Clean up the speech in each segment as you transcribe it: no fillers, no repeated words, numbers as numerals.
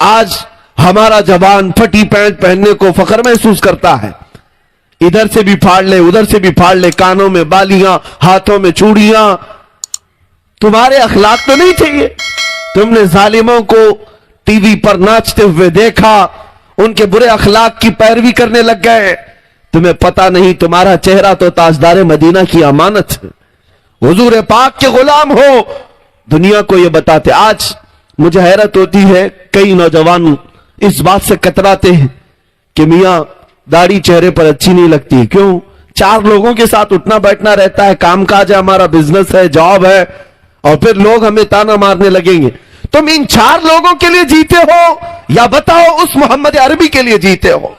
آج ہمارا جوان پھٹی پینٹ پہننے کو فخر محسوس کرتا ہے، ادھر سے بھی پھاڑ لے ادھر سے بھی پھاڑ لے، کانوں میں بالیاں، ہاتھوں میں چوڑیاں۔ تمہارے اخلاق تو نہیں چاہیے؟ تم نے ظالموں کو ٹی وی پر ناچتے ہوئے دیکھا، ان کے برے اخلاق کی پیروی کرنے لگ گئے۔ تمہیں پتہ نہیں تمہارا چہرہ تو تاجدار مدینہ کی امانت ہے، حضور پاک کے غلام ہو۔ دنیا کو یہ بتاتے۔ آج مجھے حیرت ہوتی ہے، کئی نوجوان اس بات سے کتراتے ہیں کہ میاں داڑھی چہرے پر اچھی نہیں لگتی۔ کیوں؟ 4 لوگوں کے ساتھ اٹھنا بیٹھنا رہتا ہے، کام کاج ہے، ہمارا بزنس ہے، جاب ہے، اور پھر لوگ ہمیں تانا مارنے لگیں گے۔ تم ان 4 لوگوں کے لیے جیتے ہو یا بتاؤ اس محمد عربی کے لیے جیتے ہو؟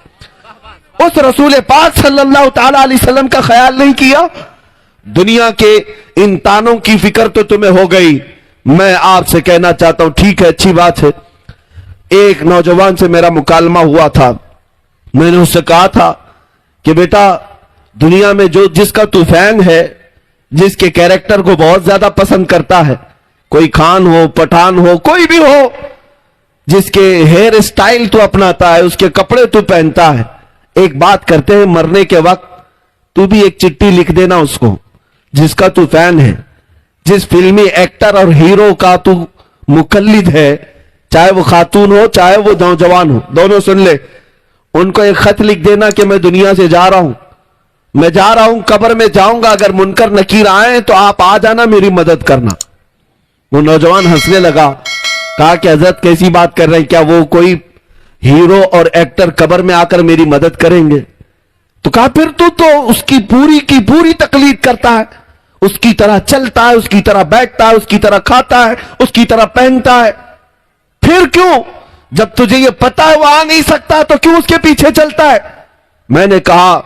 اس رسول پاک صلی اللہ تعالی علیہ وسلم کا خیال نہیں کیا؟ دنیا کے ان تانوں کی فکر تو تمہیں ہو گئی۔ میں آپ سے کہنا چاہتا ہوں، ٹھیک ہے، اچھی بات ہے، ایک نوجوان سے میرا مکالمہ ہوا تھا، میں نے اس سے کہا تھا کہ بیٹا دنیا میں جس کا تو فین ہے، جس کے کیریکٹر کو بہت زیادہ پسند کرتا ہے، کوئی خان ہو، پٹھان ہو، کوئی بھی ہو، جس کے ہیئر اسٹائل تو اپناتا ہے، اس کے کپڑے تو پہنتا ہے، ایک بات کرتے ہیں، مرنے کے وقت تو بھی ایک چٹھی لکھ دینا اس کو، جس کا تو فین ہے، جس فلمی ایکٹر اور ہیرو کا تو مقلد ہے، چاہے وہ خاتون ہو چاہے وہ نوجوان ہو، دونوں سن لے، ان کو ایک خط لکھ دینا کہ میں دنیا سے جا رہا ہوں، میں جا رہا ہوں، قبر میں جاؤں گا، اگر منکر نکیر آئیں تو آپ آ جانا، میری مدد کرنا۔ وہ نوجوان ہنسنے لگا، کہا کہ حضرت کیسی بات کر رہے ہیں، کیا وہ کوئی ہیرو اور ایکٹر قبر میں آ کر میری مدد کریں گے؟ تو کہا پھر تو اس کی پوری تقلید کرتا ہے، اس کی طرح چلتا ہے، اس کی طرح بیٹھتا ہے، اس کی طرح کھاتا ہے، اس کی طرح پہنتا ہے، پھر کیوں؟ جب تجھے یہ پتا ہے وہ آ نہیں سکتا تو کیوں اس کے پیچھے چلتا ہے؟ میں نے کہا،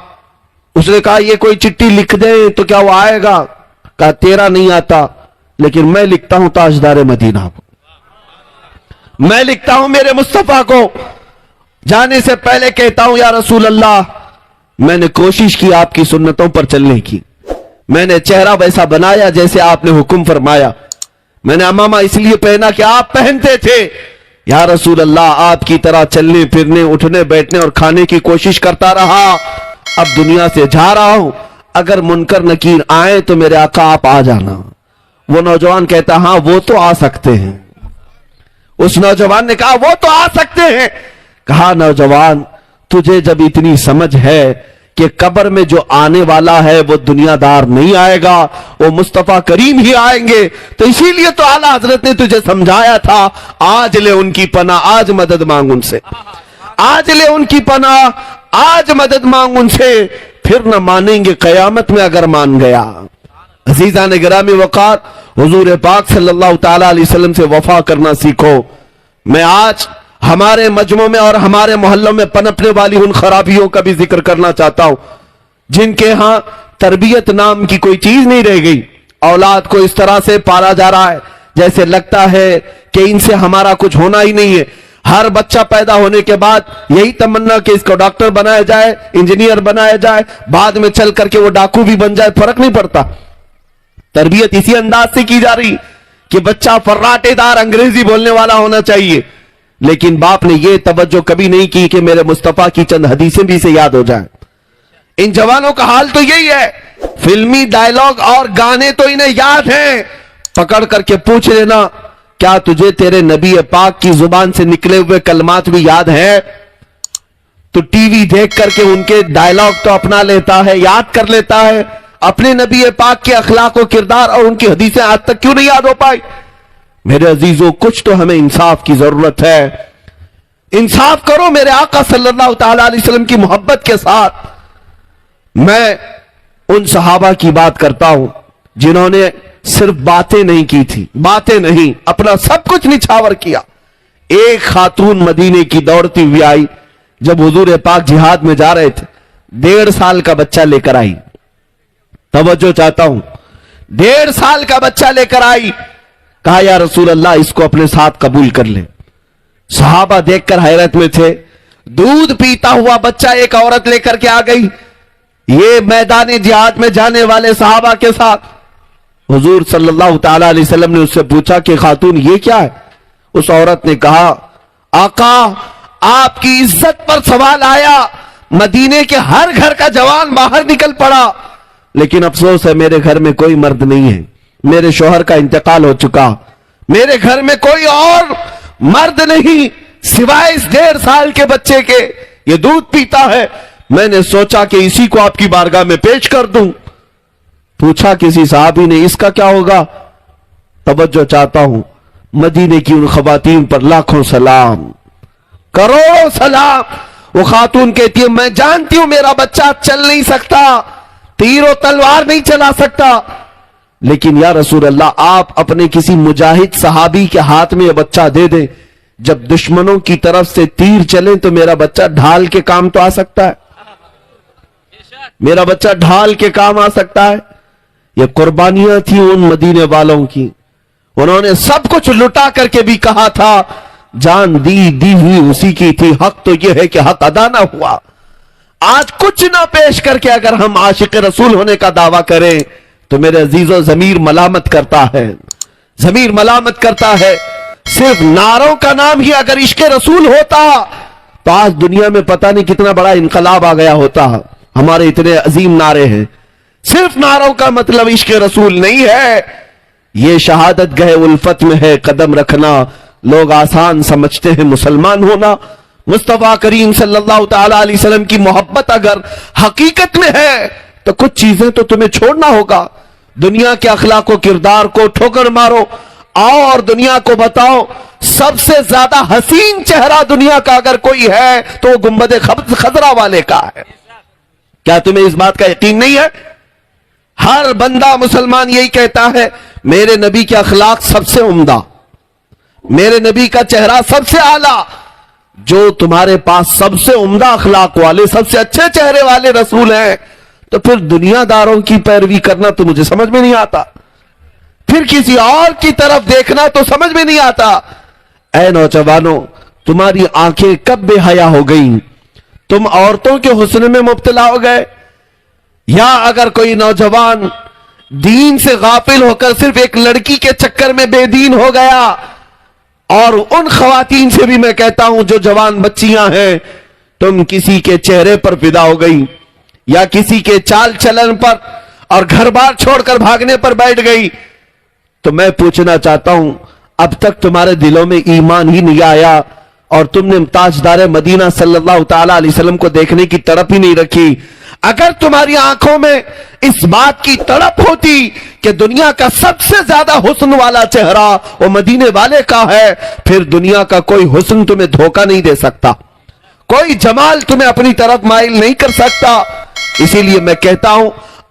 اس نے کہا یہ کوئی چٹھی لکھ دیں تو کیا وہ آئے گا؟ کہا تیرا نہیں آتا، لیکن میں لکھتا ہوں تاجدار مدینہ کو، میں لکھتا ہوں میرے مصطفیٰ کو، جانے سے پہلے کہتا ہوں یا رسول اللہ، میں نے کوشش کی آپ کی سنتوں پر چلنے کی، میں نے چہرہ ویسا بنایا جیسے آپ نے حکم فرمایا، میں نے امامہ اس لیے پہنا کہ آپ پہنتے تھے، یا رسول اللہ آپ کی طرح چلنے پھرنے اٹھنے بیٹھنے اور کھانے کی کوشش کرتا رہا، اب دنیا سے جا رہا ہوں، اگر منکر نکیر آئے تو میرے آقا آپ آ جانا۔ وہ نوجوان کہتا ہاں وہ تو آ سکتے ہیں۔ اس نوجوان نے کہا وہ تو آ سکتے ہیں۔ کہا نوجوان تجھے جب اتنی سمجھ ہے کہ قبر میں جو آنے والا ہے وہ دنیا دار نہیں آئے گا، وہ مصطفیٰ کریم ہی آئیں گے، تو اسی لیے تو اعلیٰ حضرت نے تجھے سمجھایا تھا، آج لے ان کی پناہ، آج مدد مانگ ان سے، آج لے ان کی پناہ، آج مدد مانگ ان سے، پھر نہ مانیں گے قیامت میں اگر مان گیا۔ عزیزان گرامی وقار، حضور پاک صلی اللہ تعالی علیہ وسلم سے وفا کرنا سیکھو۔ میں آج ہمارے مجمع میں اور ہمارے محلوں میں پنپنے والی ان خرابیوں کا بھی ذکر کرنا چاہتا ہوں، جن کے ہاں تربیت نام کی کوئی چیز نہیں رہ گئی، اولاد کو اس طرح سے پالا جا رہا ہے جیسے لگتا ہے کہ ان سے ہمارا کچھ ہونا ہی نہیں ہے۔ ہر بچہ پیدا ہونے کے بعد یہی تمنا کہ اس کو ڈاکٹر بنایا جائے، انجینئر بنایا جائے، بعد میں چل کر کے وہ ڈاکو بھی بن جائے، فرق نہیں پڑتا۔ تربیت اسی انداز سے کی جا رہی کہ بچہ فراٹے دار انگریزی بولنے والا ہونا چاہیے، لیکن باپ نے یہ توجہ کبھی نہیں کی کہ میرے مصطفیٰ کی چند حدیثیں بھی اسے یاد ہو جائیں۔ ان جوانوں کا حال تو یہی ہے، فلمی ڈائلاگ اور گانے تو انہیں یاد ہیں، پکڑ کر کے پوچھ لینا کیا تجھے تیرے نبی پاک کی زبان سے نکلے ہوئے کلمات بھی یاد ہیں؟ تو ٹی وی دیکھ کر کے ان کے ڈائلاگ تو اپنا لیتا ہے، یاد کر لیتا ہے، اپنے نبی پاک کے اخلاق و کردار اور ان کی حدیثیں آج تک کیوں نہیں یاد ہو پائی؟ میرے عزیزوں، کچھ تو ہمیں انصاف کی ضرورت ہے۔ انصاف کرو میرے آقا صلی اللہ تعالی علیہ وسلم کی محبت کے ساتھ۔ میں ان صحابہ کی بات کرتا ہوں جنہوں نے صرف باتیں نہیں کی تھی، باتیں نہیں، اپنا سب کچھ نچھاور کیا۔ ایک خاتون مدینے کی دوڑتی ہوئی آئی جب حضور پاک جہاد میں جا رہے تھے، 1.5 سال کا بچہ لے کر آئی، توجہ چاہتا ہوں، 1.5 سال کا بچہ لے کر آئی، کہا یا رسول اللہ اس کو اپنے ساتھ قبول کر لیں۔ صحابہ دیکھ کر حیرت میں تھے، دودھ پیتا ہوا بچہ ایک عورت لے کر کے آ گئی، یہ میدان جہاد میں جانے والے صحابہ کے ساتھ۔ حضور صلی اللہ تعالی علیہ وسلم نے اس سے پوچھا کہ خاتون یہ کیا ہے؟ اس عورت نے کہا آقا آپ کی عزت پر سوال آیا، مدینے کے ہر گھر کا جوان باہر نکل پڑا، لیکن افسوس ہے میرے گھر میں کوئی مرد نہیں ہے، میرے شوہر کا انتقال ہو چکا، میرے گھر میں کوئی اور مرد نہیں سوائے اس 1.5 سال کے بچے کے، یہ دودھ پیتا ہے۔ میں نے سوچا کہ اسی کو آپ کی بارگاہ میں پیش کر دوں۔ پوچھا کسی صحابی نے اس کا کیا ہوگا؟ توجہ چاہتا ہوں، مدینے کی ان خواتین پر لاکھوں سلام، کروڑوں سلام۔ وہ خاتون کہتی ہے میں جانتی ہوں میرا بچہ چل نہیں سکتا، تیر و تلوار نہیں چلا سکتا، لیکن یا رسول اللہ آپ اپنے کسی مجاہد صحابی کے ہاتھ میں یہ بچہ دے دیں، جب دشمنوں کی طرف سے تیر چلیں تو میرا بچہ ڈھال کے کام تو آ سکتا ہے، میرا بچہ ڈھال کے کام آ سکتا ہے۔ یہ قربانیاں تھیں ان مدینے والوں کی، انہوں نے سب کچھ لٹا کر کے بھی کہا تھا جان دی ہوئی اسی کی تھی، حق تو یہ ہے کہ حق ادا نہ ہوا۔ آج کچھ نہ پیش کر کے اگر ہم عاشق رسول ہونے کا دعویٰ کریں تو میرے عزیزو ضمیر ملامت کرتا ہے، ضمیر ملامت کرتا ہے۔ صرف نعروں کا نام ہی اگر عشق رسول ہوتا تو آج دنیا میں پتہ نہیں کتنا بڑا انقلاب آ گیا ہوتا۔ ہمارے اتنے عظیم نعرے ہیں، صرف نعروں کا مطلب عشق رسول نہیں ہے۔ یہ شہادت گہ الفت میں ہے قدم رکھنا، لوگ آسان سمجھتے ہیں مسلمان ہونا۔ مصطفیٰ کریم صلی اللہ تعالی علیہ وسلم کی محبت اگر حقیقت میں ہے تو کچھ چیزیں تو تمہیں چھوڑنا ہوگا۔ دنیا کے اخلاق و کردار کو ٹھوکر مارو، آؤ اور دنیا کو بتاؤ سب سے زیادہ حسین چہرہ دنیا کا اگر کوئی ہے تو وہ گنبد خضرا والے کا ہے۔ کیا تمہیں اس بات کا یقین نہیں ہے؟ ہر بندہ مسلمان یہی کہتا ہے میرے نبی کے اخلاق سب سے عمدہ، میرے نبی کا چہرہ سب سے اعلیٰ۔ جو تمہارے پاس سب سے عمدہ اخلاق والے، سب سے اچھے چہرے والے رسول ہیں تو پھر دنیا داروں کی پیروی کرنا تو مجھے سمجھ میں نہیں آتا، پھر کسی اور کی طرف دیکھنا تو سمجھ میں نہیں آتا۔ اے نوجوانوں، تمہاری آنکھیں کب بے حیا ہو گئیں؟ تم عورتوں کے حسن میں مبتلا ہو گئے؟ یا اگر کوئی نوجوان دین سے غافل ہو کر صرف ایک لڑکی کے چکر میں بے دین ہو گیا، اور ان خواتین سے بھی میں کہتا ہوں جو جوان بچیاں ہیں، تم کسی کے چہرے پر فدا ہو گئی یا کسی کے چال چلن پر اور گھر بار چھوڑ کر بھاگنے پر بیٹھ گئی، تو میں پوچھنا چاہتا ہوں اب تک تمہارے دلوں میں ایمان ہی نہیں آیا اور تم نے تاجدار مدینہ صلی اللہ تعالی علیہ وسلم کو دیکھنے کی تڑپ ہی نہیں رکھی۔ اگر تمہاری آنکھوں میں اس بات کی تڑپ ہوتی کہ دنیا کا سب سے زیادہ حسن والا چہرہ وہ مدینے والے کا ہے، پھر دنیا کا کوئی حسن تمہیں دھوکہ نہیں دے سکتا، کوئی جمال تمہیں اپنی طرف مائل نہیں کر سکتا۔ اسی لیے میں کہتا ہوں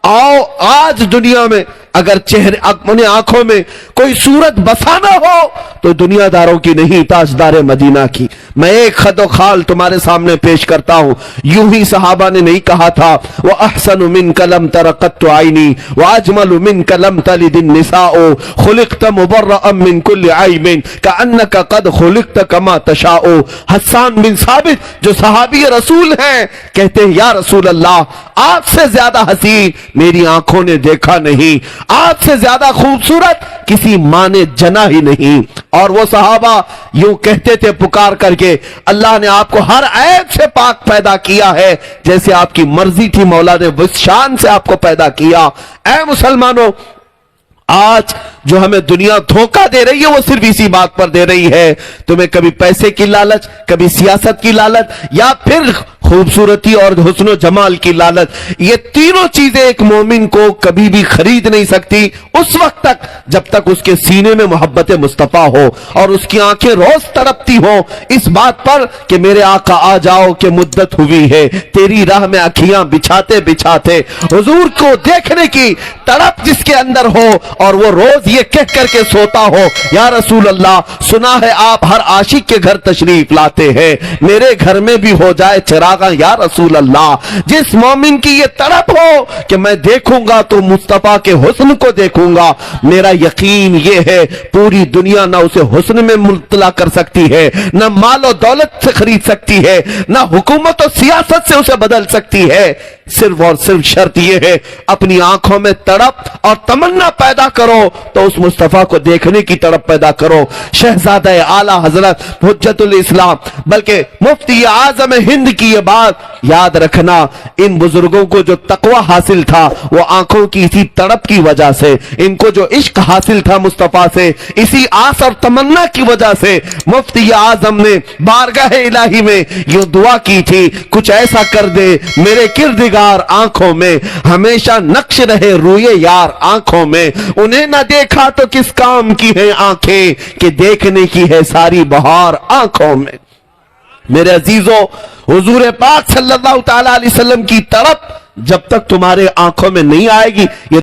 آؤ آج دنیا میں اگر چہرے اپنے آنکھوں میں کوئی صورت بسانا ہو تو دنیا داروں کی نہیں، تاجدار مدینہ کی۔ میں ایک خد و خال تمہارے سامنے پیش کرتا ہوں۔ یوں ہی صحابہ نے نہیں کہا تھا وَأَحْسَنُ مِنْكَ لَمْ تَرَ قَطُّ عَيْنِي وَأَجْمَلُ مِنْكَ لَمْ تَلِدِ النِّسَاءُ خُلِقْتَ مُبَرَّأً مِنْ كُلِّ عَيْبٍ كَأَنَّكَ قَدْ خُلِقْتَ كَمَا تَشَاءُ۔ حسان بن ثابت جو صحابی رسول ہیں کہتے ہیں یا رسول اللہ آپ سے زیادہ حسین میری آنکھوں نے دیکھا نہیں، آپ سے زیادہ خوبصورت کسی ماں نے جنا ہی نہیں۔ اور وہ صحابہ یوں کہتے تھے پکار کر کے اللہ نے آپ کو ہر عیب سے پاک پیدا کیا ہے، جیسے آپ کی مرضی تھی مولا نے اس شان سے آپ کو پیدا کیا۔ اے مسلمانوں، آج جو ہمیں دنیا دھوکہ دے رہی ہے وہ صرف اسی بات پر دے رہی ہے، تمہیں کبھی پیسے کی لالچ، کبھی سیاست کی لالچ، یا پھر خوبصورتی اور حسن و جمال کی لالچ۔ یہ تینوں چیزیں ایک مومن کو کبھی بھی خرید نہیں سکتی اس وقت تک جب تک اس کے سینے میں محبت مصطفیٰ ہو اور اس کی آنکھیں روز تڑپتی ہوں اس بات پر کہ میرے آقا آ جاؤ کہ مدت ہوئی ہے تیری راہ میں اکھیاں بچھاتے بچھاتے، حضور کو دیکھنے کی تڑپ جس کے اندر ہو اور وہ روز یہ کہہ کر کے سوتا ہو یا رسول اللہ سنا ہے آپ ہر عاشق کے گھر تشریف لاتے ہیں، میرے گھر میں بھی ہو جائے چراغاں یا رسول اللہ۔ جس مومن کی یہ تڑپ ہو کہ میں دیکھوں گا تو مصطفیٰ کے حسن کو دیکھوں گا، میرا یقین یہ ہے پوری دنیا نہ اسے حسن میں مبتلا کر سکتی ہے، نہ مال و دولت سے خرید سکتی ہے، نہ حکومت و سیاست سے اسے بدل سکتی ہے، صرف اور صرف شرط یہ ہے اپنی آنکھوں میں تڑپ اور تمنا پیدا کرو تو اس مصطفیٰ کو دیکھنے کی تڑپ پیدا کرو۔ شہزادہ اعلیٰ حضرت حجت الاسلام بلکہ مفتی اعظم ہند کی یہ بات یاد رکھنا، ان بزرگوں کو جو تقوی حاصل تھا وہ آنکھوں کی اسی تڑپ کی وجہ سے، ان کو جو عشق حاصل تھا مصطفیٰ سے اسی آس اور تمنا کی وجہ سے مفتی اعظم نے بارگاہ الہی میں یوں دعا کی تھی، کچھ ایسا کر دے میرے کردگار آنکھوں میں، ہمیشہ نقش رہے روئے یار آنکھوں میں، انہیں نہ دیکھا تو کس کام کی ہے آنکھیں کہ دیکھنے کی ہے ساری بہار آنکھوں میں۔ میرے عزیزوں، حضور پاک صلی اللہ تعالی علیہ وسلم کی طرف جب تک تمہارے آنکھوں میں نہیں آئے گی یہ